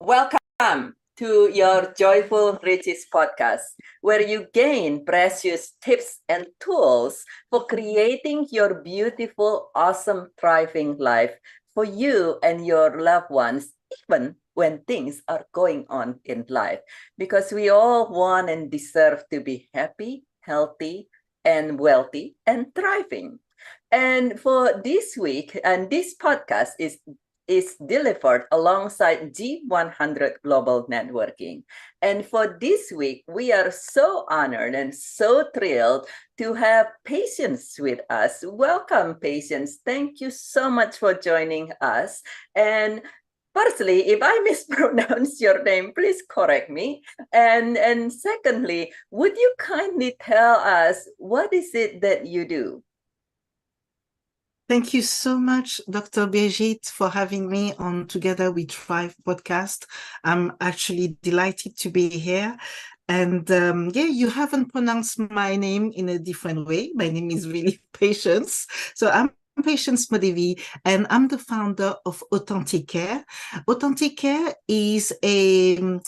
Welcome to your Joyful Riches podcast, where you gain precious tips and tools for creating your beautiful, awesome, thriving life for you and your loved ones, even when things are going on in life. Because we all want and deserve to be happy, healthy, and wealthy and thriving. And for this week, and this podcast is delivered alongside G100 Global Networking. And for this week, we are so honored and so thrilled to have Patience with us. Welcome, Patience. Thank you so much for joining us. And firstly, if I mispronounce your name, please correct me. And secondly, would you kindly tell us what is it that you do? Thank you so much, Dr. Birgit, for having me on Together We Thrive podcast. I'm actually delighted to be here. And you haven't pronounced my name in a different way. My name is really Patience. So I'm Patience Modavi, and I'm the founder of Authentic Care. Authentic Care is a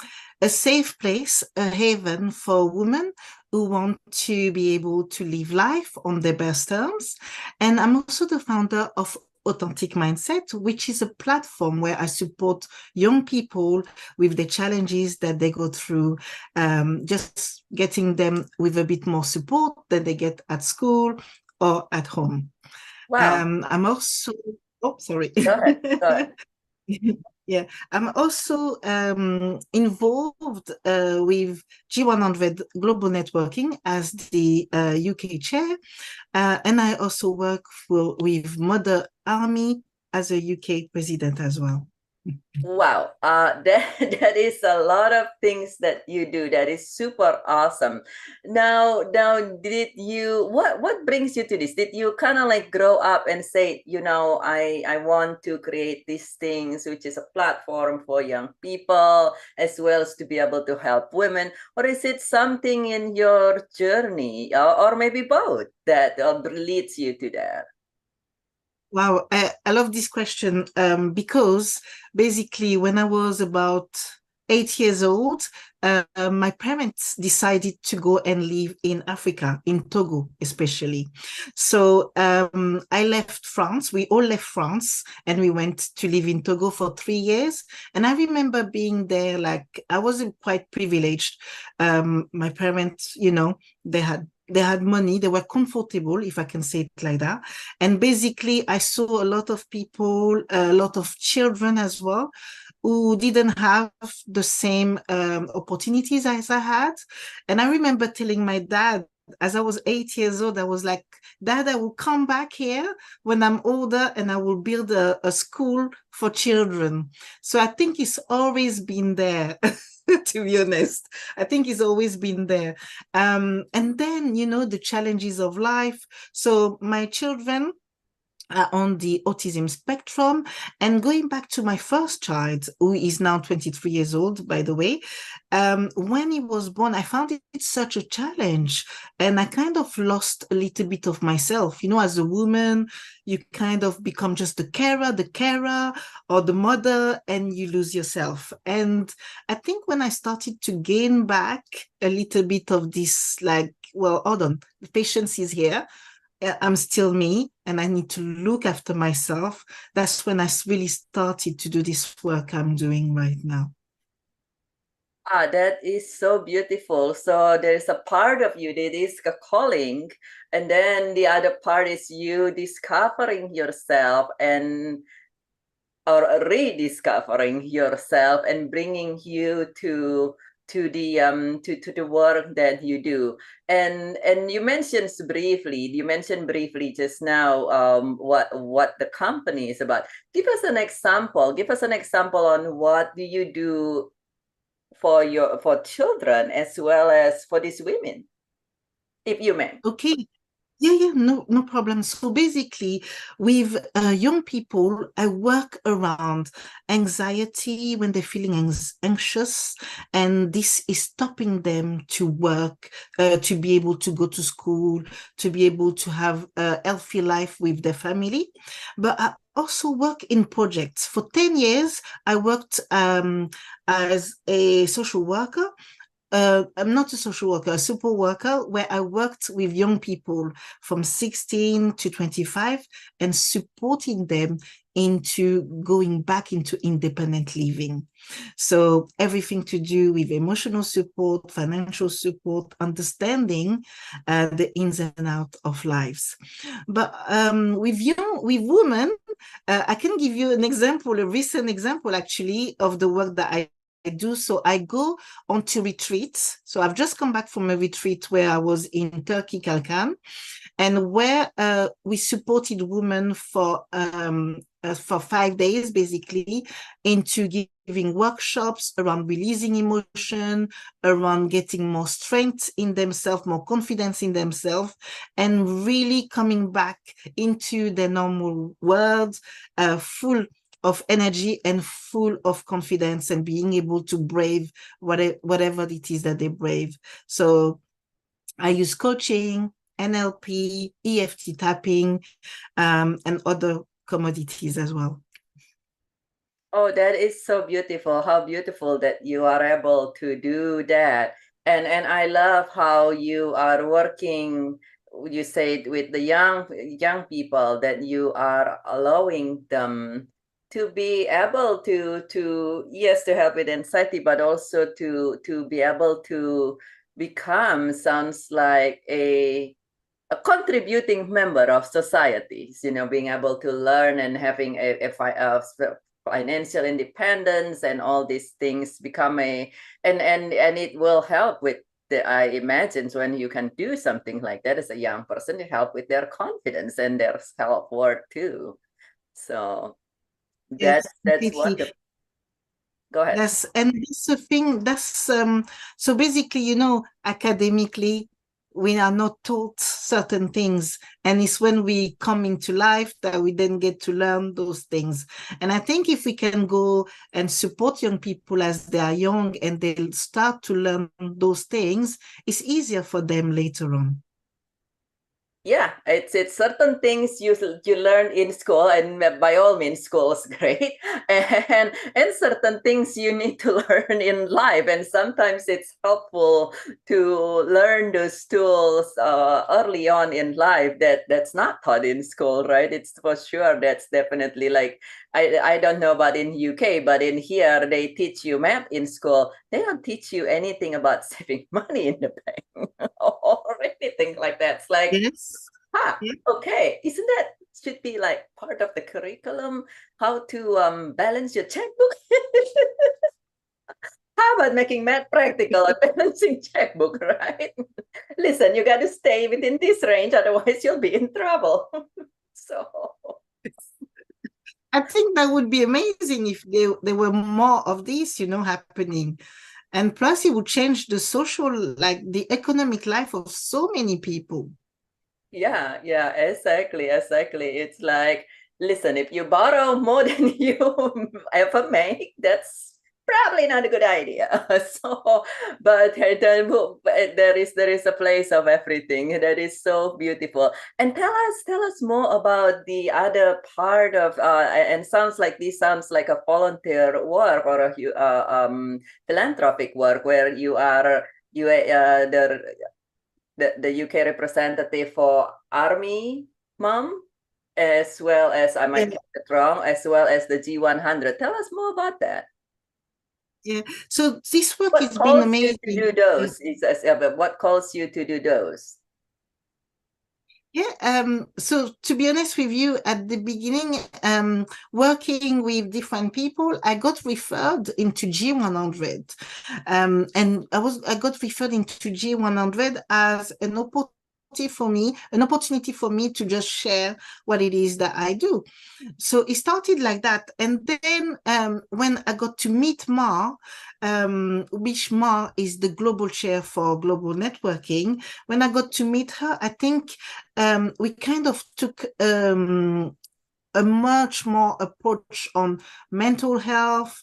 safe place, a haven for women who want to be able to live life on their best terms. And I'm also the founder of Authentic Mindset, which is a platform where I support young people with the challenges that they go through, just getting them with a bit more support than they get at school or at home. Wow. I'm also, oh, sorry. Go ahead. Go ahead. Yeah, I'm also involved with G100 Global Networking as the UK chair, and I also work with Mother Army as a UK president as well. Wow, that is a lot of things that you do. That is super awesome. Now, did you what brings you to this? Did you kind of like grow up and say, I want to create these things, which is a platform for young people as well as to be able to help women, or is it something in your journey, or maybe both that leads you to that? Wow, I love this question because basically when I was about 8 years old, my parents decided to go and live in Africa, in Togo especially. So I left France. We all left France and we went to live in Togo for 3 years. And I remember being there, like I wasn't quite privileged. My parents, they had money, they were comfortable, if I can say it like that. And basically, I saw a lot of people, a lot of children as well, who didn't have the same opportunities as I had. And I remember telling my dad, as I was 8 years old, I was like, Dad, I will come back here when I'm older and I will build a school for children. So I think it's always been there. To be honest, I think it's always been there. And then, the challenges of life. So my children on the autism spectrum. And going back to my first child, who is now 23 years old, by the way, when he was born, I found it such a challenge. And I kind of lost a little bit of myself. As a woman, you kind of become just the carer, or the mother, and you lose yourself. And I think when I started to gain back a little bit of this, like, well, hold on, the patience is here. I'm still me and I need to look after myself. That's when I really started to do this work I'm doing right now. Ah, that is so beautiful. So there's a part of you that is a calling, and then the other part is you discovering yourself and or rediscovering yourself and bringing you to the work that you do. And you mentioned briefly just now what the company is about. Give us an example. Give us an example on what do you do for children as well as for these women, if you may. Okay. Yeah, no problem. So basically, with young people, I work around anxiety when they're feeling anxious, and this is stopping them to work, to be able to go to school, to be able to have a healthy life with their family. But I also work in projects. For 10 years, I worked as a social worker. I'm not a social worker, a support worker, where I worked with young people from 16 to 25 and supporting them into going back into independent living. So everything to do with emotional support, financial support, understanding the ins and outs of lives. But with women, I can give you an example, a recent example actually of the work that I do. So I go onto retreats. So I've just come back from a retreat where I was in Turkey, Kalkan, and where we supported women for 5 days, basically, into giving workshops around releasing emotion, around getting more strength in themselves, more confidence in themselves, and really coming back into their normal world, full of energy and full of confidence and being able to brave whatever it is that they brave. So I use coaching, NLP, EFT tapping, and other commodities as well. Oh, that is so beautiful. How beautiful that you are able to do that. And I love how you are working, you said with the young people that you are allowing them to be able to yes, to help with anxiety, but also to be able to become sounds like a contributing member of societies, being able to learn and having a financial independence and all these things become and it will help with I imagine when you can do something like that as a young person, it help with their confidence and their self-worth too. So Yes, that's completely. wonderful. Go ahead. Yes, and that's the thing. That's so basically, academically, we are not taught certain things, and it's when we come into life that we then get to learn those things. And I think if we can go and support young people as they are young and they'll start to learn those things, it's easier for them later on. Yeah, it's certain things you learn in school, and by all means school is great, and certain things you need to learn in life, and sometimes it's helpful to learn those tools early on in life that's not taught in school, right? It's for sure. That's definitely like I don't know about in UK, but in here they teach you math in school. They don't teach you anything about saving money in the bank or anything like that. It's like, Yes. Yeah. okay, isn't that should be like part of the curriculum? How to balance your checkbook? How about making math practical and balancing checkbook, right? Listen, you got to stay within this range, otherwise you'll be in trouble. So I think that would be amazing if there were more of this, happening. And plus, it would change the social, like the economic life of so many people. yeah, exactly. It's like, listen, if you borrow more than you ever make, that's probably not a good idea. So, but there is a place of everything. That is so beautiful. And tell us more about the other part of and sounds like a volunteer work or a philanthropic work where the UK representative for Army Mom, as well as I Yeah, might get it wrong, as well as the G100. Tell us more about that. yeah. So this work What has been calls you to amazing. do those? What calls you to do those? Yeah, so to be honest with you, at the beginning, working with different people, I got referred into G100. And I got referred into G100 as an for me, an opportunity for me to just share what it is that I do. So it started like that. And then when I got to meet Ma, which Ma is the global chair for global networking, when I got to meet her, I think we kind of took a much more approach on mental health,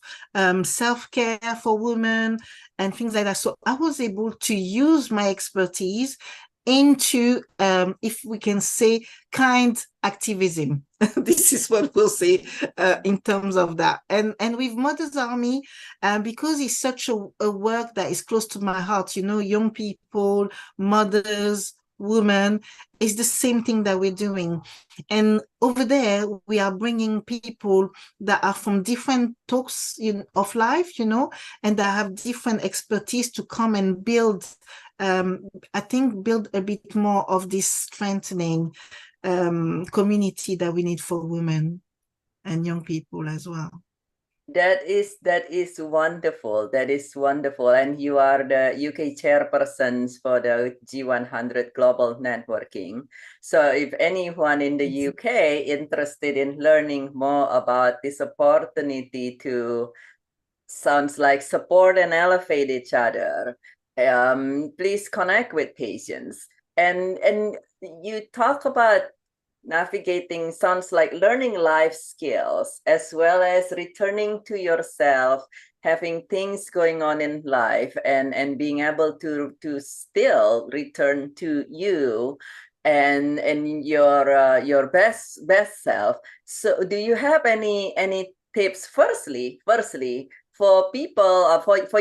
self-care for women, and things like that. So I was able to use my expertise into, if we can say, kind activism. This is what we'll say in terms of that. And with Mothers Army, because it's such a work that is close to my heart, young people, mothers, women, is the same thing that we're doing. And over there, we are bringing people that are from different talks of life, and that have different expertise to come and build, I think, build a bit more of this strengthening community that we need for women and young people as well. That is wonderful. That is wonderful. And you are the UK chairpersons for the G100 Global Networking. So if anyone in the UK interested in learning more about this opportunity to, sounds like, support and elevate each other, please connect with Patience. And you talk about navigating, sounds like learning life skills as well as returning to yourself, having things going on in life, and being able to still return to you and your best self. So do you have any tips firstly for people, for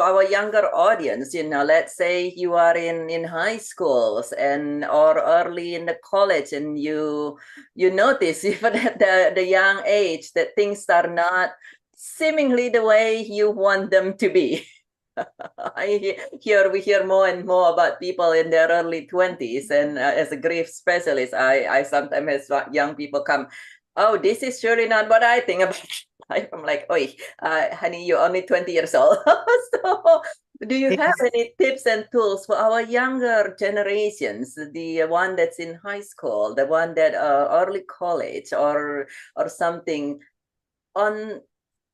our younger audience? Let's say you are in high schools or early in the college, and you notice even at the young age that things are not seemingly the way you want them to be. We hear more and more about people in their early 20s, and as a grief specialist, I sometimes have young people come, oh, this is surely not what I think about life. I'm like, oi, honey, you're only 20 years old. So do you have any tips and tools for our younger generations, the one that's in high school, the one that early college or something, on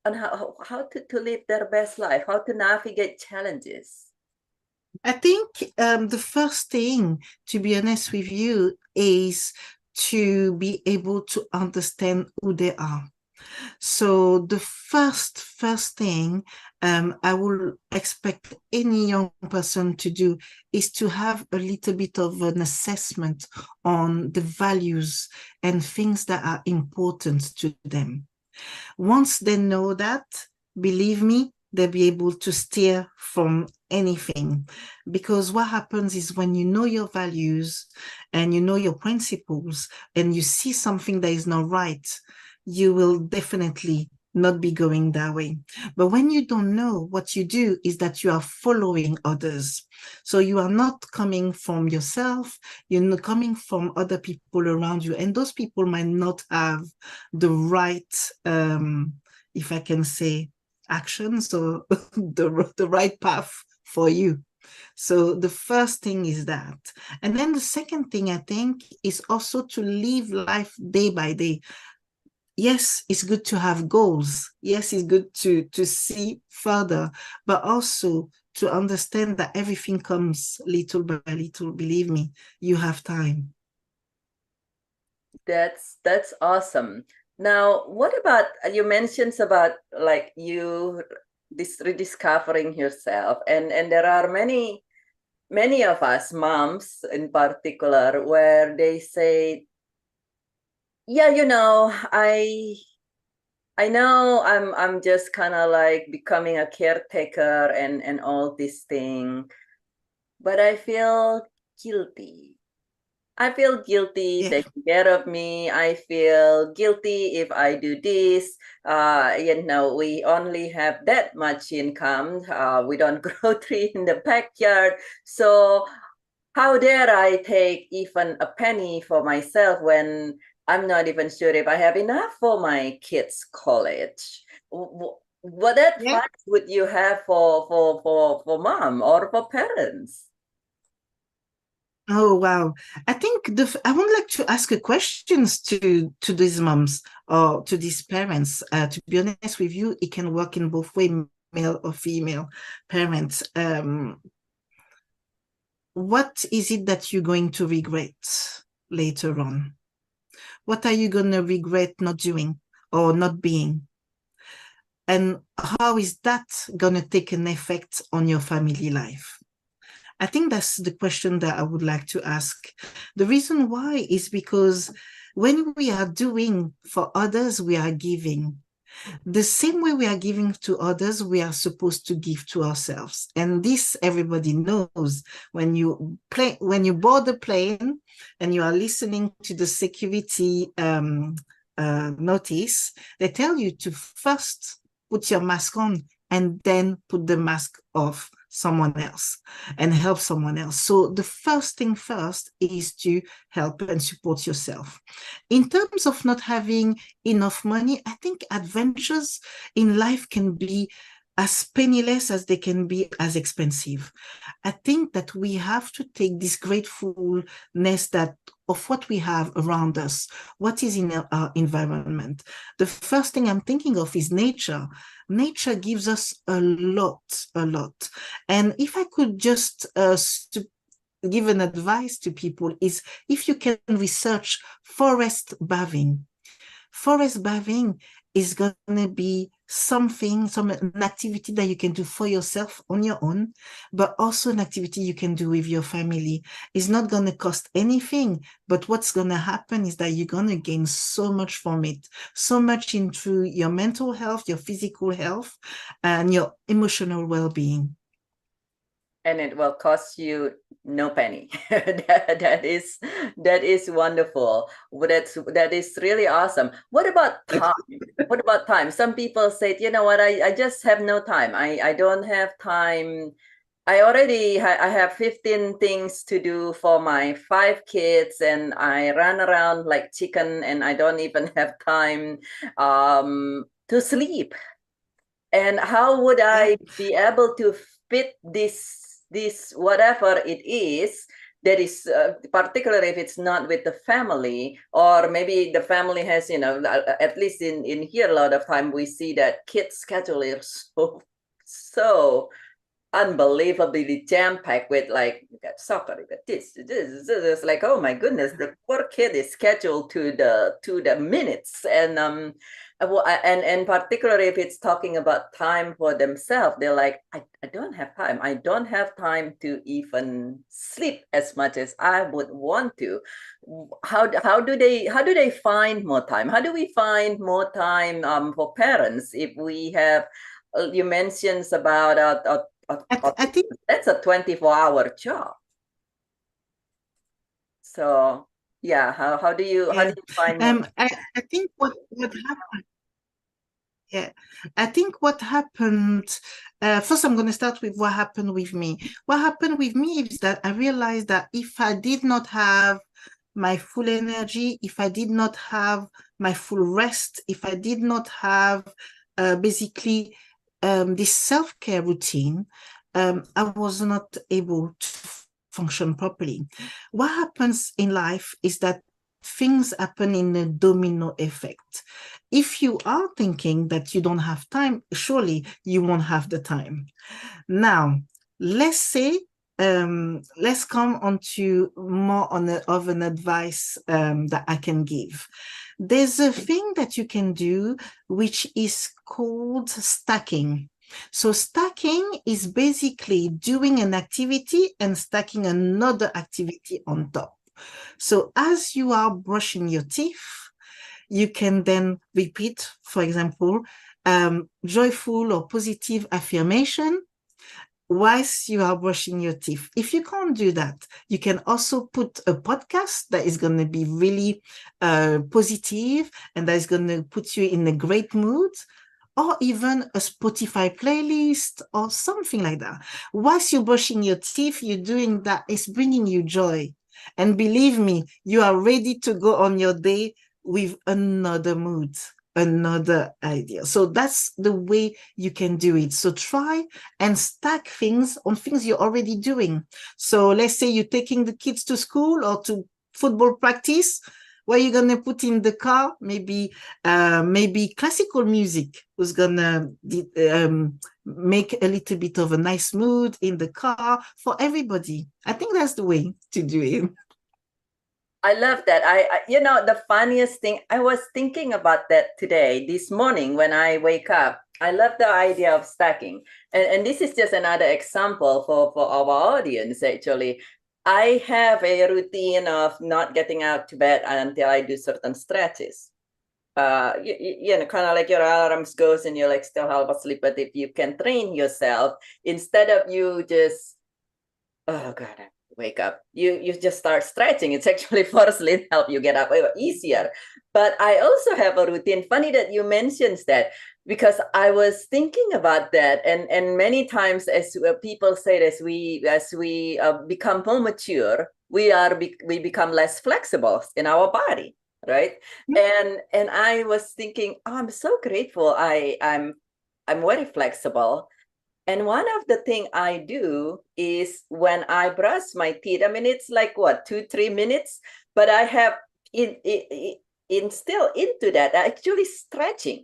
how to live their best life, how to navigate challenges? I think the first thing, to be honest with you, is to be able to understand who they are. So the first thing I will expect any young person to do is to have a little bit of an assessment on the values and things that are important to them. Once they know that, believe me, they'll be able to steer from anything. Because what happens is when you know your values and you know your principles and you see something that is not right, you will definitely not be going that way. But when you don't know, what you do is that you are following others. So you are not coming from yourself, you're not coming from other people around you. And those people might not have the right, if I can say, actions or the right path for you. So the first thing is that. And then the second thing, I think, is also to live life day by day. Yes, it's good to have goals. Yes, it's good to see further, but also to understand that everything comes little by little. Believe me, you have time. That's awesome. Now, what about, you mentioned about like you rediscovering yourself, and there are many of us moms in particular where they say, yeah, I know I'm just kind of like becoming a caretaker and all this thing, but I feel guilty. I feel guilty taking care of me. I feel guilty if I do this. We only have that much income. We don't grow tree in the backyard. So how dare I take even a penny for myself when I'm not even sure if I have enough for my kids' college? What advice would you have for mom or for parents? Oh wow. I think I would like to ask a questions to these moms or to these parents. To be honest with you, it can work in both way, male or female parents. What is it that you're going to regret later on? What are you going to regret not doing or not being? And how is that going to take an effect on your family life? I think that's the question that I would like to ask. The reason why is because when we are doing for others, we are giving. The same way we are giving to others, we are supposed to give to ourselves. And this everybody knows. When you board the plane and you are listening to the security notice, they tell you to first put your mask on and then put the mask off someone else and help someone else. So the first thing first is to help and support yourself. In terms of not having enough money, I think adventures in life can be as penniless as they can be as expensive. I think that we have to take this gratefulness that of what we have around us, what is in our environment. The first thing I'm thinking of is nature. Nature gives us a lot, a lot. And if I could just give an advice to people is if you can research forest bathing. Forest bathing is going to be an activity that you can do for yourself on your own, but also an activity you can do with your family. It's not going to cost anything, but what's going to happen is that you're going to gain so much from it, so much into your mental health, your physical health, and your emotional well-being. And it will cost you no penny. That is wonderful. That is really awesome. What about time? What about time? Some people say, you know what, I just have no time. I don't have time. I have 15 things to do for my 5 kids, and I run around like chicken, and I don't even have time to sleep. And how would I be able to fit this whatever it is that is particularly if it's not with the family, or maybe the family has, at least in here a lot of time we see that kids schedule is so unbelievably jam-packed with, like, you got soccer, you got this, like, oh my goodness, the poor kid is scheduled to the minutes. And and particularly if it's talking about time for themselves, they're like, I don't have time. I don't have time to even sleep as much as I would want to. How do they find more time? How do we find more time for parents if we have you mentioned about I think that's a 24-hour job. So yeah, how do you find more? I think what happened, yeah, I think what happened, first I'm going to start with what happened with me. What happened with me is that I realized that if I did not have my full energy, if I did not have my full rest, if I did not have basically this self-care routine, I was not able to function properly. What happens in life is that things happen in a domino effect. If you are thinking that you don't have time, surely you won't have the time. Now, let's say, let's come on to more of an advice that I can give. There's a thing that you can do which is called stacking. So stacking is basically doing an activity and stacking another activity on top. So as you are brushing your teeth, you can then repeat, for example, joyful or positive affirmation whilst you are brushing your teeth. If you can't do that, you can also put a podcast that is going to be really positive and that is going to put you in a great mood, or even a Spotify playlist or something like that. Whilst you're brushing your teeth, you're doing that. It's bringing you joy. And believe me, you are ready to go on your day with another mood. another idea. So that's the way you can do it. So try and stack things on things you're already doing. So let's say you're taking the kids to school or to football practice. What are you gonna put in the car? Maybe classical music who's gonna make a little bit of a nice mood in the car for everybody. I think that's the way to do it. I love that. The funniest thing, I was thinking about that today, this morning when I wake up. I love the idea of stacking. And this is just another example for our audience, actually. I have a routine of not getting out to bed until I do certain stretches. Kind of like your alarms goes and you're like still half asleep. But if you can train yourself, instead of you just, oh God, I wake up, you just start stretching. It's actually for sleep, help you get up easier. But I also have a routine. Funny that you mentioned that, because I was thinking about that, and many times as people say, as we become more mature, we become less flexible in our body, right? And I was thinking, oh, I'm so grateful. I'm very flexible. And one of the thing I do is when I brush my teeth, I mean, it's like what, 2-3 minutes, but I have still into that, actually stretching,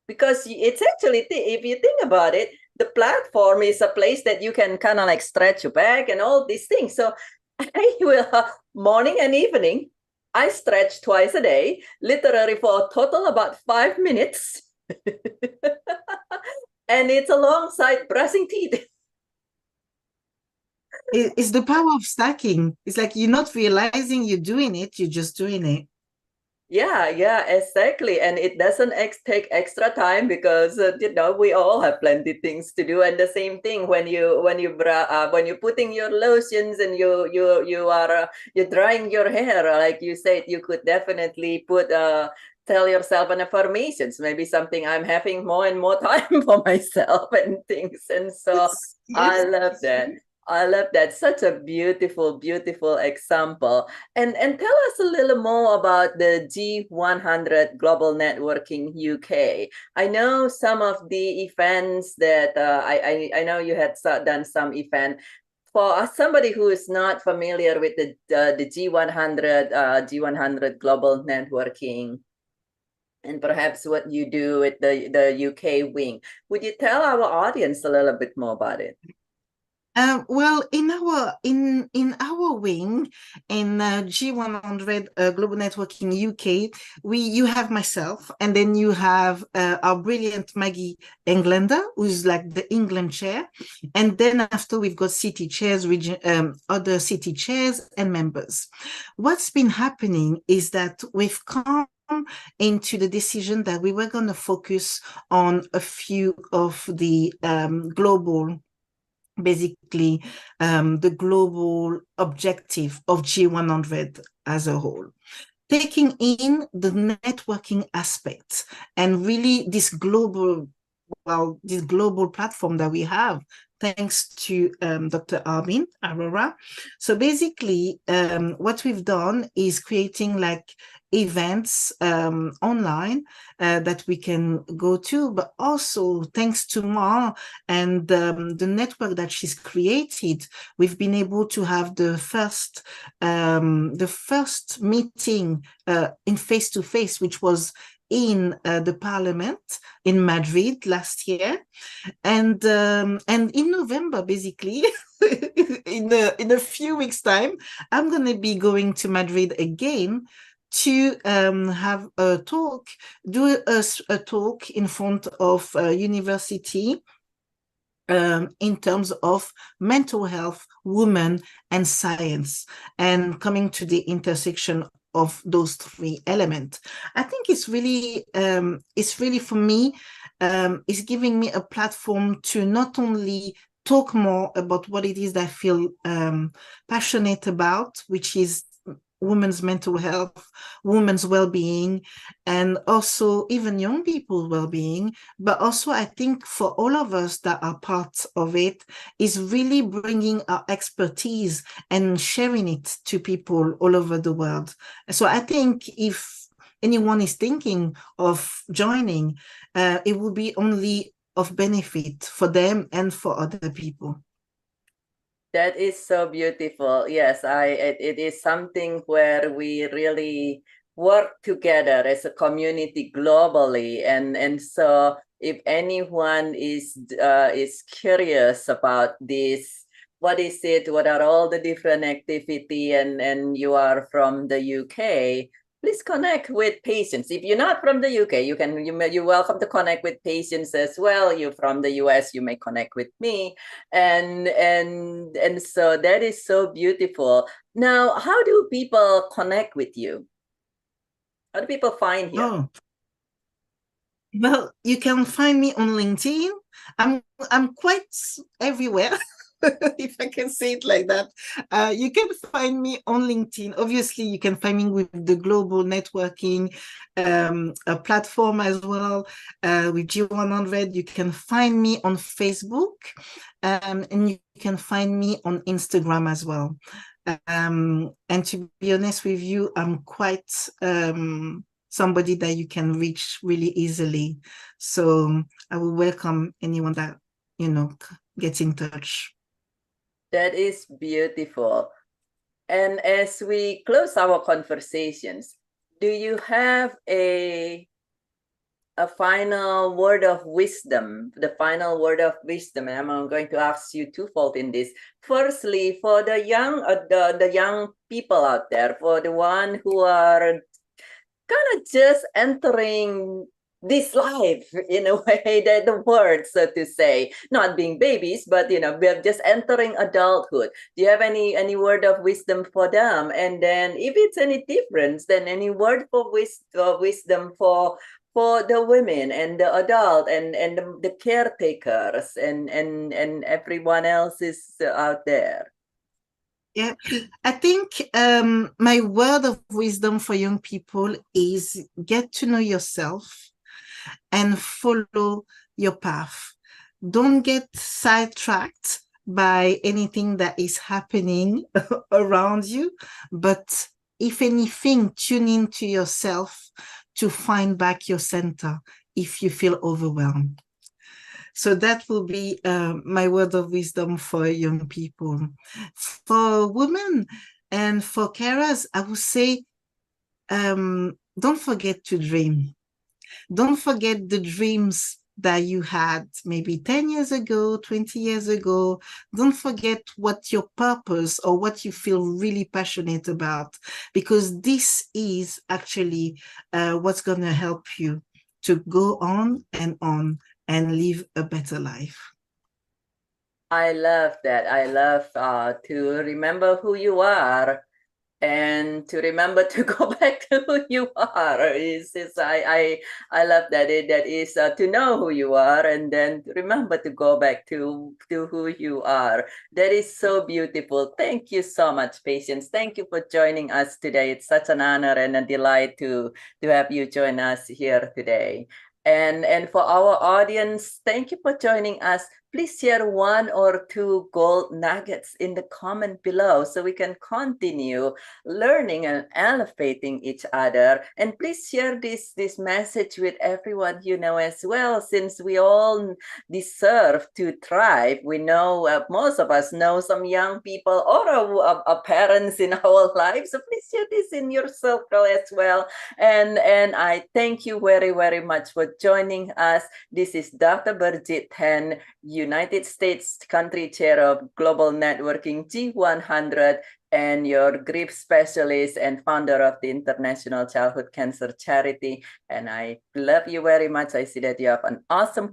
because it's actually, if you think about it, the platform is a place that you can kind of like stretch your back and all these things. So I will, morning and evening, I stretch twice a day, literally for a total about 5 minutes. And it's alongside brushing teeth. It's the power of stacking. It's like you're not realizing you're doing it, you're just doing it. Yeah, exactly. And it doesn't take extra time because we all have plenty things to do. And the same thing when you're putting your lotions and you're drying your hair, like you said, you could definitely tell yourself an affirmations, maybe something I'm having more and more time for myself and things. And so Yes. I love that. I love that. Such a beautiful, beautiful example. And tell us a little more about the G100 Global Networking UK. I know some of the events that I know you had done some event. For somebody who is not familiar with the G100 Global Networking, and perhaps what you do with the UK wing, would you tell our audience a little bit more about it? Well, in our wing, in G100 Global Networking UK, you have myself, and then you have our brilliant Maggie Englander, who's like the England chair, and then after we've got city chairs, other city chairs and members. What's been happening is that we've come into the decision that we were going to focus on a few of the basically the global objective of G100 as a whole, taking in the networking aspect and really this global platform that we have thanks to Dr. Armin Arora. So basically, what we've done is creating like events online that we can go to, but also thanks to Ma and the network that she's created, we've been able to have the first meeting in face-to-face, which was in the parliament in Madrid last year, and in November, basically, in a few weeks' time, I'm going to be going to Madrid again to have a talk, do a talk in front of a university in terms of mental health, women, and science, and coming to the intersection of those three elements. I think it's really for me, it's giving me a platform to not only talk more about what it is that I feel passionate about, which is women's mental health, women's well-being, and also even young people's well-being. But also, I think for all of us that are part of it, is really bringing our expertise and sharing it to people all over the world. So I think if anyone is thinking of joining, it will be only of benefit for them and for other people. That is so beautiful. Yes, it is something where we really work together as a community globally, and so if anyone is curious about this, what is it? What are all the different activity? And you are from the UK, please connect with patients. If you're not from the UK, you're welcome to connect with patients as well. You're from the US, you may connect with me, and so that is so beautiful. Now, how do people connect with you? How do people find you? Oh, well, you can find me on LinkedIn. I'm quite everywhere, if I can say it like that. You can find me on LinkedIn. Obviously, you can find me with the global networking a platform as well. With G100, you can find me on Facebook, and you can find me on Instagram as well. And to be honest with you, I'm quite somebody that you can reach really easily. So I will welcome anyone that, gets in touch. That is beautiful. And as we close our conversations, do you have a final word of wisdom, the final word of wisdom? And I'm going to ask you twofold in this. Firstly, for the young people out there, for the one who are kind of just entering this life in a way, that the word, so to say, not being babies, but we're just entering adulthood. Do you have any word of wisdom for them? And then if it's any difference, then any word for wisdom for the women and the adult and the caretakers and everyone else is out there. Yeah, I think my word of wisdom for young people is get to know yourself and follow your path. Don't get sidetracked by anything that is happening around you, but if anything, tune into yourself to find back your center if you feel overwhelmed. So that will be my word of wisdom for young people. For women and for carers, I would say, don't forget to dream. Don't forget the dreams that you had maybe 10 years ago, 20 years ago. Don't forget what your purpose or what you feel really passionate about, because this is actually what's going to help you to go on and live a better life. I love that. I love to remember who you are and to remember to go back to who you are. I love that. That is to know who you are and then to remember to go back to who you are. That is so beautiful. Thank you so much, Patience. Thank you for joining us today. It's such an honor and a delight to have you join us here today. And for our audience, thank you for joining us. Please share one or two gold nuggets in the comment below so we can continue learning and elevating each other. And please share this message with everyone you know as well, since we all deserve to thrive. We know most of us know some young people or parents in our lives. So please share this in your circle as well. And I thank you very, very much for joining us. This is Dr. BirgitteTan, United States Country Chair of Global Networking G100, and your grief specialist and founder of the International Childhood Cancer Charity. And I love you very much. I see that you have an awesome